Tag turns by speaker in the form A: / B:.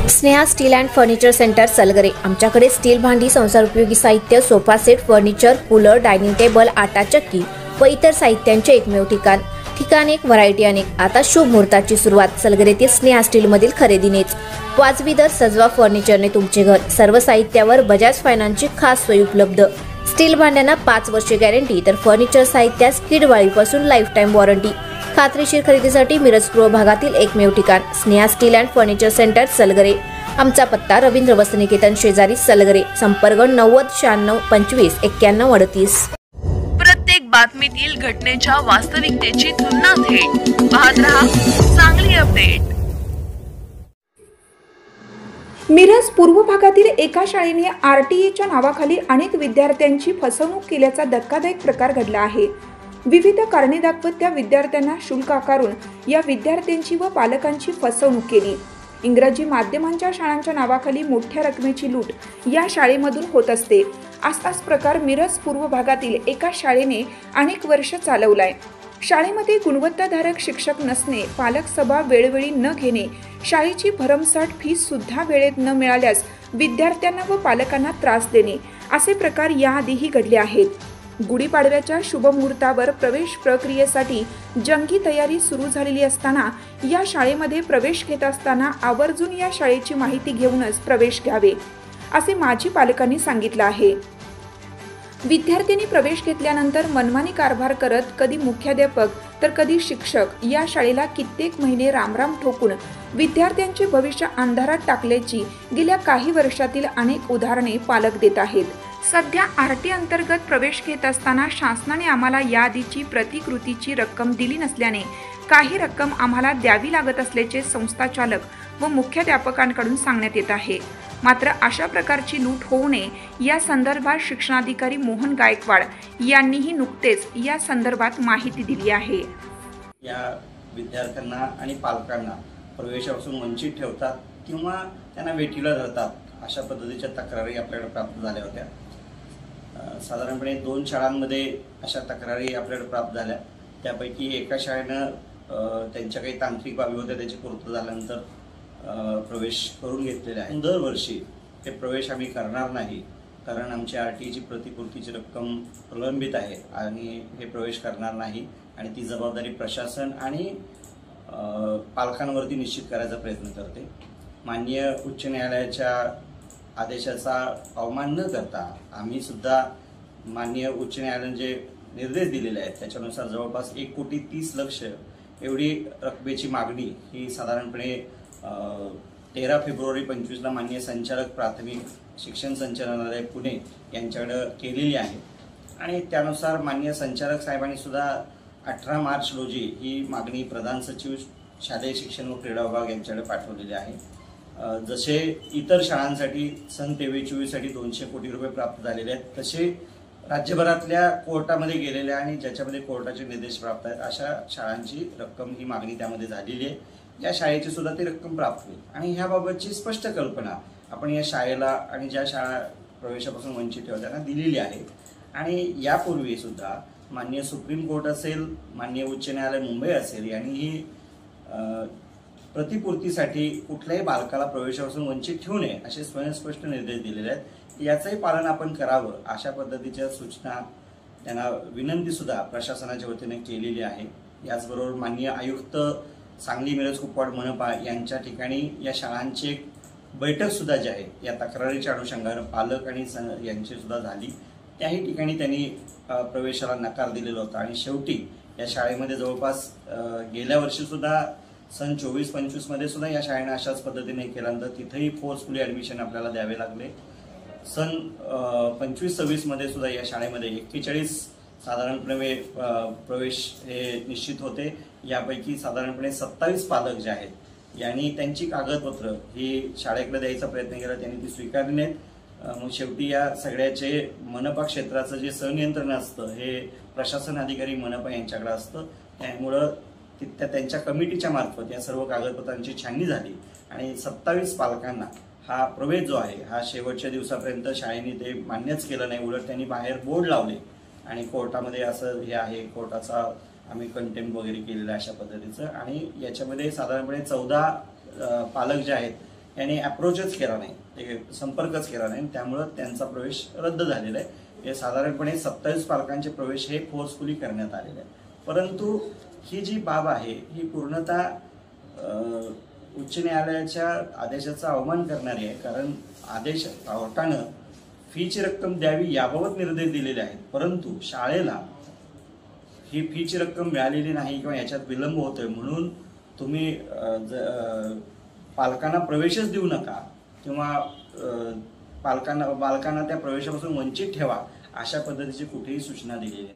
A: Sneha steel and furniture centre Salgare. आमच्याकडे steel भांडी, संसार उपयोगी साहित्य, sofa set, furniture, cooler, dining table, आटा चक्की व इतर साहित्यांचे एकमेव ठिकाण एक, व्हरायटी अनेक। आता शुभ मुहूर्ताची सुरुवात सलगरेतील स्नेहा स्टील मधील खरेदीनेच। वाजवी दर, सजवा फर्निचरने तुमचे घर। सर्व साहित्यावर बजाज फायनान्सची खास सोय उपलब्ध। स्टील भांड्यांना 5 वर्षे गॅरंटी, तर फर्निचर साहित्यास किडवाळीपासून लाईफ टाइम वॉरंटी। खात्रीशीर खरेदीसाठी मिरज पूर्व भागातील एकमेव ठिकाण Sneha steel and furniture centre Salgare. आमचा पत्ता रवींद्र वस्त्रनिकेतन शेजारी सलगरे। संपर्क 90 96 25 91 38।
B: प्रत्येक बातमीतील घटनेच्या वास्तविकतेची तुलना थेट पाहत रहा चांगली अपडेट।
C: मिरज पूर्व भागातील एका शाळेने आरटीईच्या नावाखाली अनेक विद्यार्थ्यांची फसवणूक केल्याचा धक्कादायक प्रकार घडला आहे। विविध कारणे दाखवत त्या विद्यार्थ्यांना शुल्क आकारून या विद्यार्थ्यांची व पालकांची फसवणूक केली। इंग्रजी माध्यमांच्या शाळांच्या नावाखाली मोठ्या रकमेची लूट या शाळेमधून होत असते। असाच प्रकार मिरज पूर्व भागातील एका शाळेने अनेक वर्ष चालवलाय। शाळेमध्ये गुणवत्ताधारक शिक्षक नसणे, पालक सभा वेळोवेळी न घेणे, शाळेची भरमसाठ फीस सुद्धा वेळेत न मिळाल्यास विद्यार्थ्यांना व पालकांना त्रास देणे असे प्रकार याआधीही घडले आहेत। गुढीपाडव्याच्या शुभ मुहूर्तावर प्रवेश प्रक्रियेसाठी जंगी तयारी सुरू झालेली असताना या शाळेमध्ये प्रवेश घेत असताना आवर्जून या शाळेची माहिती घेऊनच प्रवेश घ्यावे असे माजी पालकांनी सांगितले आहे। विद्यार्थ्यांनी प्रवेश घेतल्यानंतर मनमानी कारभार करत कधी मुख्याध्यापक तर कधी शिक्षक या शाळेला कित्येक महिने रामराम ठोकून विद्यार्थ्यांचे भविष्य अंधारात टाकल्याची गेल्या काही वर्षातील अनेक उदाहरणे पालक देत आहेत। सध्या आरटी अंतर्गत प्रवेश घेत असताना शासनाने आम्हाला याआधीची प्रतिकृतीची रक्कम दिली नसल्याने काही रक्कम आम्हाला द्यावी लागत असल्याचे संस्थाचालक व मुख्याध्यापकांकडून सांगण्यात येत आहे। मात्र अशा प्रकारची लूट होऊ नये या संदर्भात शिक्षणाधिकारी मोहन गायकवाड यांनीही नुकतेच या संदर्भात माहिती दिली आहे।
D: या विद्यार्थ्यांना आणि पालकांना प्रवेशापासून वंचित ठेवतात किंवा त्यांना वेठीला धरतात अशा पद्धतीच्या तक्रारी आपल्याकडे प्राप्त झाल्या होत्या। साधारणपणे 2 शाळांमध्ये अशा तक्रारी आपल्याकडे प्राप्त झाल्या। त्यापैकी एका शाळेनं त्यांच्या काही तांत्रिक बाबी होत्या, त्याची पूर्तता झाल्यानंतर प्रवेश करून घेतलेले आहे। दरवर्षी ते प्रवेश आम्ही करणार नाही, कारण आमची आरटीईची प्रतिपूर्तीची रक्कम प्रलंबित आहे आणि हे प्रवेश करणार नाही आणि ती जबाबदारी प्रशासन आणि पालकांवरती निश्चित करायचा प्रयत्न करते। माननीय उच्च न्यायालयाच्या आदेशाचा अवमान न करता आम्ही सुद्धा माननीय उच्च न्यायालयाने जे निर्देश दिलेले आहेत त्याच्यानुसार जवळपास 1,30,00,000 एवढी रकमेची मागणी ही साधारणपणे 13 फेब्रुवारी 25 माननीय संचालक प्राथमिक शिक्षण संचालनालय पुणे यांच्याकडे केलेली आहे आणि त्यानुसार माननीय संचालक साहेबांनी सुद्धा 18 मार्च रोजी ही मागणी प्रधान सचिव शालेय शिक्षण व क्रीडा विभाग यांच्याकडे पाठवलेली आहे। जसे इतर शाळांसाठी सन 23-24 साठी 200 कोटी रुपये प्राप्त झालेले आहेत, तसे राज्यभरातल्या कोर्टामध्ये गेलेल्या आणि ज्याच्यामध्ये कोर्टाचे निर्देश प्राप्त आहेत अशा शाळांची रक्कम ही मागणी त्यामध्ये झालेली आहे। या शाळेची सुद्धा ती रक्कम प्राप्त होईल आणि ह्याबाबतची स्पष्ट कल्पना आपण या शाळेला आणि ज्या शाळा प्रवेशापासून वंचित ठेवतात त्यांना दिलेली आहे। आणि यापूर्वी सुद्धा माननीय सुप्रीम कोर्ट असेल, माननीय उच्च न्यायालय मुंबई असेल यांनीही प्रतिपूर्तीसाठी कुठल्याही बालकाला प्रवेशापासून वंचित ठेवू नये असे स्वयंस्पष्ट निर्देश दिलेले आहेत। याचंही पालन आपण करावं अशा पद्धतीच्या सूचना त्यांना विनंती सुद्धा प्रशासनाच्या वतीने केलेली आहे। याचबरोबर माननीय आयुक्त सांगली, मिरज, कुपवाड, मनपा यांच्या ठिकाणी या शाळांची एक बैठक सुद्धा जी आहे या तक्रारीच्या अनुषंगाने पालक आणि यांची सुद्धा झाली। त्याही ठिकाणी त्यांनी प्रवेशाला नकार दिलेला होता आणि शेवटी या शाळेमध्ये जवळपास गेल्या वर्षी सुद्धा सन 24-25 मध्ये सुद्धा या शाळेने अशाच पद्धतीने केल्यानंतर तिथेही फोर्सफुली ॲडमिशन आपल्याला द्यावे लागले। सन 25-26 मध्ये सुद्धा या शाळेमध्ये 41 साधारणपणे प्रवेश हे निश्चित होते। यापैकी साधारणपणे 27 पालक जे आहेत यांनी त्यांची कागदपत्र ही शाळेकडे द्यायचा प्रयत्न केला, त्यांनी ती स्वीकारली नाहीत। मग शेवटी या सगळ्याचे मनपा क्षेत्राचं जे संनियंत्रण असतं हे प्रशासन अधिकारी मनपा यांच्याकडे असतं। त्यामुळं त्यांच्या कमिटीच्या मार्फत या सर्व कागदपत्रांची छाननी झाली आणि 27 पालकांना हा प्रवेश जो आहे हा शेवटच्या दिवसापर्यंत शाळेने ते मान्यच केलं नाही, उलट त्यांनी बाहेर बोर्ड लावले आणि कोर्टामध्ये असं हे आहे, कोर्टाचा आम्ही कंटेम्प्ट वगैरे केलेलं अशा पद्धतीचं। आणि याच्यामध्ये साधारणपणे 14 पालक जे आहेत यांनी अप्रोचच केला नाही, संपर्कच केला नाही, त्यामुळं त्यांचा प्रवेश रद्द झालेला आहे. हे साधारणपणे 27 पालकांचे प्रवेश हे फोर्सफुली करण्यात आलेले आहे. परंतु ही जी बाब आहे ही पूर्णतः उच्च न्यायालयाच्या आदेशाचा अवमान करणारी आहे. कारण आदेश कोर्टानं फीची रक्कम द्यावी याबाबत निर्देश दिलेले आहेत, परंतु शाळेला ही फीची रक्कम मिळालेली नाही किंवा याच्यात विलंब होतोय म्हणून तुम्ही पालकांना प्रवेशच देऊ नका किंवा बालकांना त्या प्रवेशापासून वंचित ठेवा अशा पद्धतीची कुठेही सूचना दिलेली आहे.